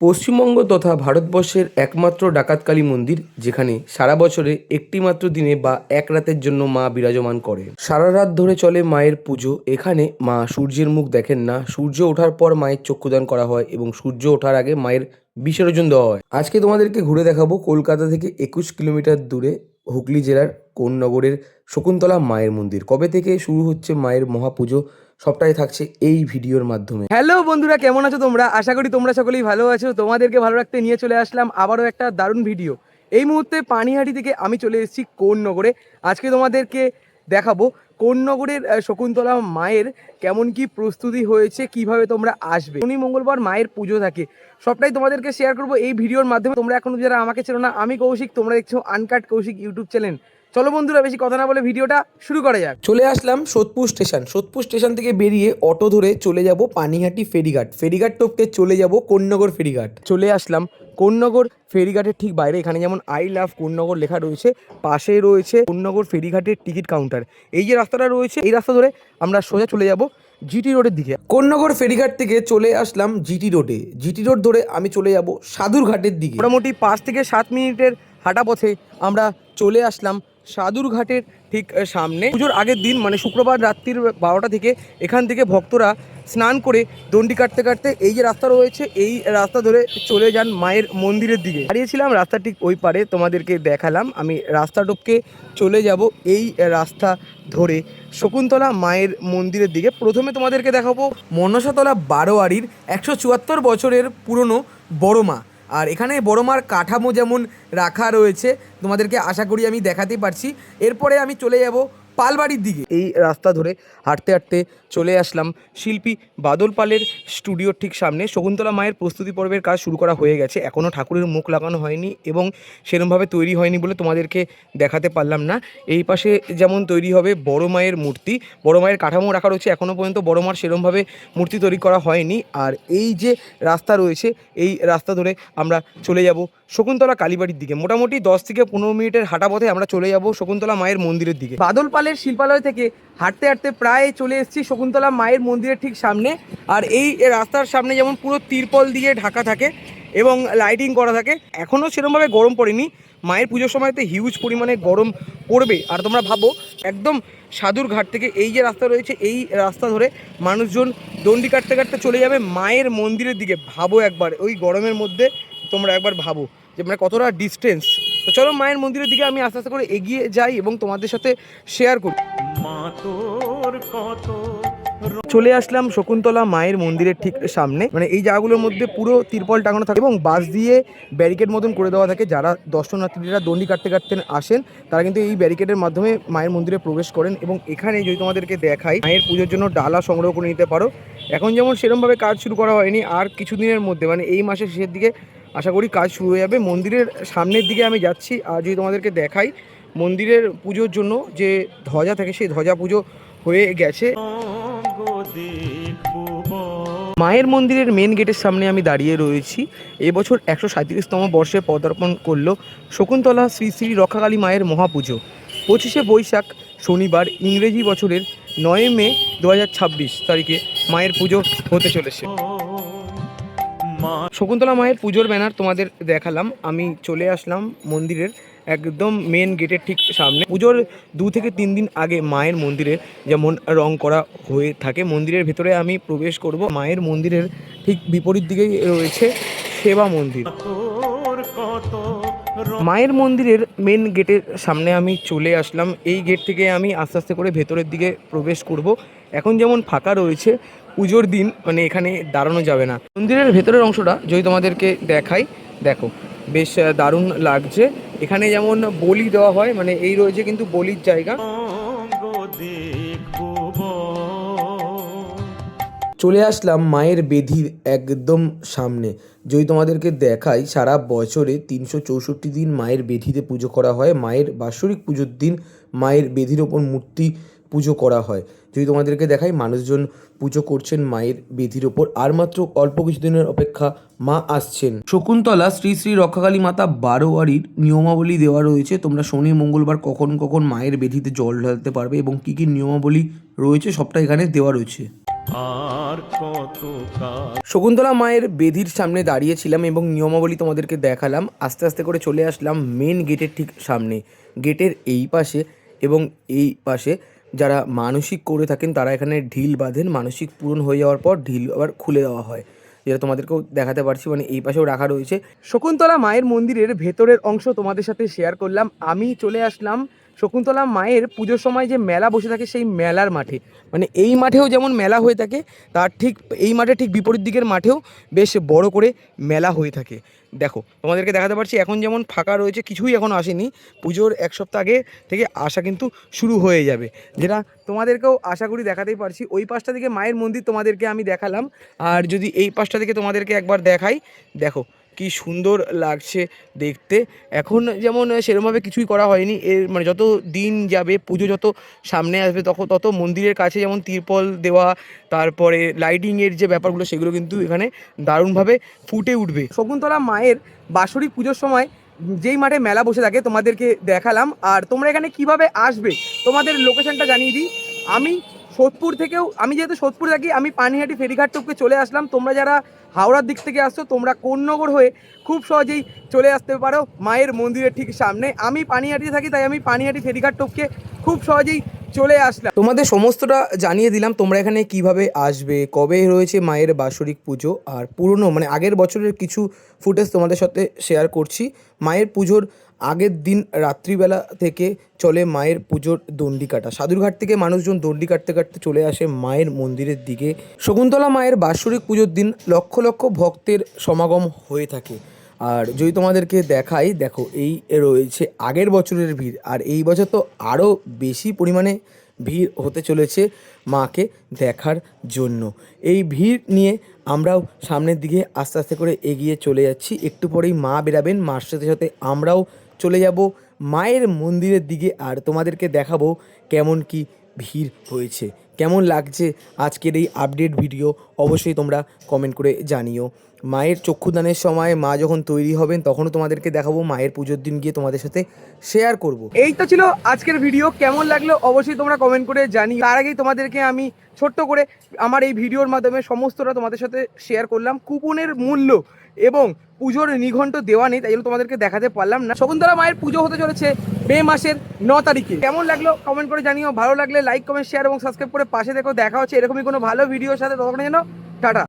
পশ্চিমবঙ্গ তথা ভারতবর্ষের একমাত্র ডাকাতকালী মন্দির, যেখানে সারা বছরে একটি মাত্র দিনে বা এক রাতের জন্য মা বিরাজমান করে। সারা রাত ধরে চলে মায়ের পুজো। এখানে মা সূর্যের মুখ দেখেন না। সূর্য ওঠার পর মায়ের চক্ষুদান করা হয় এবং সূর্য ওঠার আগে মায়ের বিসর্জন দেওয়া হয়। আজকে তোমাদেরকে ঘুরে দেখাবো কলকাতা থেকে 21 কিলোমিটার দূরে হুগলি জেলার কোন্নগরের শকুন্তলা মায়ের মন্দির। কবে থেকে শুরু হচ্ছে মায়ের মহাপুজো, সবটাই থাকছে এই ভিডিওর মাধ্যমে। হ্যালো বন্ধুরা, কেমন আছো তোমরা? আশা করি তোমরা সকলেই ভালো আছো। তোমাদেরকে ভালো রাখতে নিয়ে চলে আসলাম আবারও একটা দারুণ ভিডিও। এই মুহূর্তে পানিহাটি থেকে আমি চলে এসেছি কোন্নগরে। আজকে তোমাদেরকে দেখাবো কোন্নগরের শকুন্তলা মায়ের কেমন কি প্রস্তুতি হয়েছে, কিভাবে তোমরা আসবে। শনি মঙ্গলবার মায়ের পুজো থাকে, সবটাই তোমাদেরকে শেয়ার করবো এই ভিডিওর মাধ্যমে। তোমরা এখন যারা আমাকে চেনো না, আমি কৌশিক, তোমরা দেখছো আনকাট কৌশিক ইউটিউব চ্যানেল। চলো বন্ধুরা, বেশি কথা না বলে ভিডিওটা শুরু করা যাক। চলে আসলাম সোদপুর স্টেশন। সোদপুর স্টেশন থেকে বেরিয়ে অটো ধরে চলে যাব পানিহাটি ফেরিঘাট। ফেরিঘাট টপকে চলে যাব কোন্নগর ফেরিঘাট। চলে আসলাম কোন্নগর ফেরিঘাটের ঠিক বাইরে। এখানে যেমন আই লাভ কোন্নগর লেখা রয়েছে, পাশে রয়েছে কোন্নগর ফেরিঘাটের টিকিট কাউন্টার। এই যে রাস্তাটা রয়েছে, এই রাস্তা ধরে আমরা সোজা চলে যাব জিটি রোডের দিকে। কোন্নগর ফেরিঘাট থেকে চলে আসলাম জিটি রোডে। জিটি রোড ধরে আমি চলে যাব সাধুরঘাটের দিকে। মোটামুটি 5 থেকে 7 মিনিটের হাঁটা পথে আমরা চলে আসলাম সাধুরঘাটের ঠিক সামনে। পুজোর আগের দিন মানে শুক্রবার রাত্রির 12টা থেকে এখান থেকে ভক্তরা স্নান করে দণ্ডি কাটতে কাটতে এই যে রাস্তা রয়েছে, এই রাস্তা ধরে চলে যান মায়ের মন্দিরের দিকে। দাঁড়িয়েছিলাম রাস্তা ঠিক ওই পারে, তোমাদেরকে দেখালাম। আমি রাস্তা টপকে চলে যাব এই রাস্তা ধরে শকুন্তলা মায়ের মন্দিরের দিকে। প্রথমে তোমাদেরকে দেখাবো মনসাতলা বারোয়ারির 174 বছরের পুরনো বড় মা। আর এখানে বড় মার কাঠামো যেমন রাখা রয়েছে, তোমাদেরকে আশা করি আমি দেখাতে পারছি। এরপরে আমি চলে যাব পালবাড়ির দিকে। এই রাস্তা ধরে হাঁটতে হাঁটতে চলে আসলাম শিল্পী বাদল পালের স্টুডিওর ঠিক সামনে। শকুন্তলা মায়ের প্রস্তুতি পর্বের কাজ শুরু করা হয়ে গেছে, এখনও ঠাকুরের মুখ লাগানো হয়নি এবং সেরকমভাবে তৈরি হয়নি বলে তোমাদেরকে দেখাতে পারলাম না। এই পাশে যেমন তৈরি হবে বড় মায়ের মূর্তি, বড় মায়ের কাঠামো রাখা রয়েছে, এখনও পর্যন্ত বড় মার সেরকমভাবে মূর্তি তৈরি করা হয়নি। আর এই যে রাস্তা রয়েছে, এই রাস্তা ধরে আমরা চলে যাব শকুন্তলা কালীবাড়ির দিকে। মোটামুটি 10 থেকে 15 মিনিটের হাঁটা পথে আমরা চলে যাব শকুন্তলা মায়ের মন্দিরের দিকে। বাদল পালের শিল্পালয় থেকে হাঁটতে হাঁটতে প্রায় চলে এসেছি শকুন্তলা মায়ের মন্দিরের ঠিক সামনে। আর এই রাস্তার সামনে যেমন পুরো তিরপল দিয়ে ঢাকা থাকে এবং লাইটিং করা থাকে, এখনও সেরকমভাবে গরম পড়েনি। মায়ের পুজোর সময়তে হিউজ পরিমাণে গরম পড়বে। আর তোমরা ভাবো একদম সাধুর ঘাট থেকে এই যে রাস্তা রয়েছে, এই রাস্তা ধরে মানুষজন দণ্ডি কাটতে কাটতে চলে যাবে মায়ের মন্দিরের দিকে। ভাবো একবার ওই গরমের মধ্যে, তোমরা একবার ভাবো যে মানে কতটা ডিস্টেন্স। তো চলো মায়ের মন্দিরের দিকে আমি আস্তে আস্তে করে এগিয়ে যাই এবং তোমাদের সাথে শেয়ার করি। চলে আসলাম শকুন্তলা মায়ের মন্দিরের ঠিক সামনে। মানে এই জায়গাগুলোর মধ্যে পুরো তিরপল টাঙানো থাকে এবং বাঁশ দিয়ে ব্যারিকেড মতন করে দেওয়া থাকে। যারা দর্শনার্থীরা দণ্ডি কাটতে কাটতে আসেন, তারা কিন্তু এই ব্যারিকেডের মাধ্যমে মায়ের মন্দিরে প্রবেশ করেন। এবং এখানে যদি তোমাদেরকে দেখাই, মায়ের পুজোর জন্য ডালা সংগ্রহ করে নিতে পারো। এখন যেমন সেরকমভাবে কাজ শুরু করা হয়নি, আর কিছুদিনের মধ্যে মানে এই মাসের শেষের দিকে আশা করি কাজ শুরু হয়ে যাবে। মন্দিরের সামনের দিকে আমি যাচ্ছি। আর যদি তোমাদেরকে দেখাই, মন্দিরের পুজোর জন্য যে ধ্বজা থাকে, সেই ধ্বজা পুজো হয়ে গেছে। মায়ের মন্দিরের মেন গেটের সামনে আমি দাঁড়িয়ে রয়েছি। এবছর 137তম বর্ষে পদার্পণ করলো শকুন্তলা শ্রী শ্রী রক্ষাকালী মায়ের মহাপুজো। 25শে বৈশাখ শনিবার ইংরেজি বছরের 9 মে 2026 তারিখে মায়ের পুজো হতে চলেছে। শকুন্তলা মায়ের পুজোর ব্যানার তোমাদের দেখালাম। আমি চলে আসলাম মন্দিরের একদম মেন গেটের ঠিক সামনে। পুজোর 2 থেকে 3 দিন আগে মায়ের মন্দিরে যেমন রং করা হয়ে থাকে, মন্দিরের ভেতরে আমি প্রবেশ করব। মায়ের মন্দিরের ঠিক বিপরীত দিকেই রয়েছে সেবা মন্দির। মায়ের মন্দিরের মেন গেটের সামনে আমি চলে আসলাম। এই গেট থেকে আমি আস্তে আস্তে করে ভেতরের দিকে প্রবেশ করব। এখন যেমন ফাঁকা রয়েছে, পুজোর দিন মানে এখানে দাঁড়ানো যাবে না। মন্দিরের ভেতরের অংশটা যদি তোমাদেরকে দেখাই, দেখো বেশ দারুণ লাগছে। এখানে যেমন বলি দেওয়া হয়, মানে এই রয়েছে কিন্তু বলির জায়গা। চলে আসলাম মায়ের বেদির একদম সামনে। যদি তোমাদেরকে দেখাই, সারা বছরে 364 দিন মায়ের বেদিতে পুজো করা হয়। মায়ের বাৎসরিক পুজোর দিন মায়ের বেদির ওপর মূর্তি পুজো করা হয়। যদি তোমাদেরকে দেখাই, মানুষজন পুজো করছেন মায়ের বেদির ওপর। আর মাত্র অল্প কিছুদিনের অপেক্ষা, মা আসছেন। শকুন্তলা শ্রী শ্রী রক্ষাকালী মাতা বারোয়ারির নিয়মাবলী দেওয়া রয়েছে। তোমরা শনি মঙ্গলবার কখন মায়ের বেদিতে জল ঢালতে পারবে এবং কী কী নিয়মাবলী রয়েছে সবটা এখানে দেওয়া রয়েছে। আর কত কাল। শকুন্তলা মায়ের বেদির সামনে দাঁড়িয়েছিলাম এবং নিয়মাবলী তোমাদেরকে দেখালাম। আস্তে আস্তে করে চলে আসলাম মেন গেটের ঠিক সামনে। গেটের এই পাশে এবং এই পাশে যারা মানসিক করে থাকেন তারা এখানে ঢিল বাঁধেন, মানসিক পূরণ হয়ে যাওয়ার পর ঢিল আবার খুলে দেওয়া হয়, যেটা তোমাদেরকেও দেখাতে পারছি, মানে এই পাশেও রাখা রয়েছে। শকুন্তলা মায়ের মন্দিরের ভেতরের অংশ তোমাদের সাথে শেয়ার করলাম। আমি চলে আসলাম শকুন্তলা মায়ের পুজোর সময় যে মেলা বসে থাকে সেই মেলার মাঠে। মানে এই মাঠেও যেমন মেলা হয়ে থাকে, তার ঠিক এই মাঠে ঠিক বিপরীত দিকের মাঠেও বেশ বড় করে মেলা হয়ে থাকে। দেখো তোমাদেরকে দেখাতে পারছি, এখন যেমন ফাঁকা রয়েছে, কিছুই এখনও আসেনি। পুজোর এক সপ্তাহ আগে থেকে আসা কিন্তু শুরু হয়ে যাবে, যেটা তোমাদেরকেও আশা করি দেখাতেই পারছি। ওই পাশটা থেকে মায়ের মন্দির তোমাদেরকে আমি দেখালাম, আর যদি এই পাশটা থেকে তোমাদেরকে একবার দেখাই, দেখো কি সুন্দর লাগছে দেখতে। এখন যেমন সেরকমভাবে কিছুই করা হয়নি, এর মানে যত দিন যাবে, পুজো যত সামনে আসবে, তত মন্দিরের কাছে যেমন তিরপল দেওয়া, তারপরে লাইটিংয়ের যে ব্যাপারগুলো, সেগুলো কিন্তু এখানে দারুণভাবে ফুটে উঠবে। শকুন্তলা মায়ের বাৎসরিক পুজোর সময় যেই মাঠে মেলা বসে থাকে তোমাদেরকে দেখালাম। আর তোমরা এখানে কিভাবে আসবে তোমাদের লোকেশনটা জানিয়ে দিই। আমি যেহেতু সোদপুর থাকি, আমি পানিহাটি ফেরিঘাট টপকে চলে আসলাম। তোমরা যারা হাওড়ার দিক থেকে আসছো, তোমরা কোন্নগর হয়ে খুব সহজেই চলে আসতে পারো মায়ের মন্দিরের ঠিক সামনে। আমি পানিহাটি থাকি, তাই আমি পানিহাটি ফেরিঘাট টপকে খুব সহজেই চলে আসলাম। তোমাদের সমস্তটা জানিয়ে দিলাম তোমরা এখানে কিভাবে আসবে, কবে রয়েছে মায়ের বাৎসরিক পুজো, আর পুরনো মানে আগের বছরের কিছু ফুটেজ তোমাদের সাথে শেয়ার করছি। মায়ের পুজোর আগের দিন রাত্রিবেলা থেকে চলে মায়ের পুজোর দণ্ডি কাটা। সাধুরঘাট থেকে মানুষজন দণ্ডি কাটতে কাটতে চলে আসে মায়ের মন্দিরের দিকে। শকুন্তলা মায়ের বাৎসরিক পুজোর দিন লক্ষ লক্ষ ভক্তের সমাগম হয়ে থাকে। আর যদি তোমাদেরকে দেখাই, দেখো এই রয়েছে আগের বছরের ভিড়, আর এই বছর তো আরও বেশি পরিমাণে ভিড় হতে চলেছে মাকে দেখার জন্য। এই ভিড় নিয়ে আমরাও সামনের দিকে আস্তে আস্তে করে এগিয়ে চলে যাচ্ছি। একটু পরেই মা বেরাবেন, মার সাথে সাথে আমরাও চলে যাব মায়ের মন্দিরের দিকে, আর তোমাদেরকে দেখাবো কেমন কি ভিড় হয়েছে। কেমন লাগছে আজকের এই আপডেট ভিডিও অবশ্যই তোমরা কমেন্ট করে জানিও। মায়ের চক্ষুদানের সময় মা যখন তৈরি হবেন তখনও তোমাদেরকে দেখাবো, মায়ের পুজোর দিন গিয়ে তোমাদের সাথে শেয়ার করব। এই তো ছিল আজকের ভিডিও, কেমন লাগলো অবশ্যই তোমরা কমেন্ট করে জানিও। তার আগেই তোমাদেরকে আমি ছোট্ট করে আমার এই ভিডিওর মাধ্যমে সমস্তটা তোমাদের সাথে শেয়ার করলাম। কুপনের মূল্য এবং পুজোর নিঘণ্ট দেওয়া নেই, তাই জন্য তোমাদেরকে দেখাতে পারলাম না। শকুন্তলা মায়ের পুজো হতে চলেছে মে মাসের 9 তারিখে। কেমন লাগলো কমেন্ট করে জানিও। ভালো লাগলে লাইক, কমেন্ট, শেয়ার এবং সাবস্ক্রাইব করে পাশে দেখো। দেখা হচ্ছে এরকমই কোনো ভালো ভিডিওর সাথে, ততক্ষণের জন্য টাটা।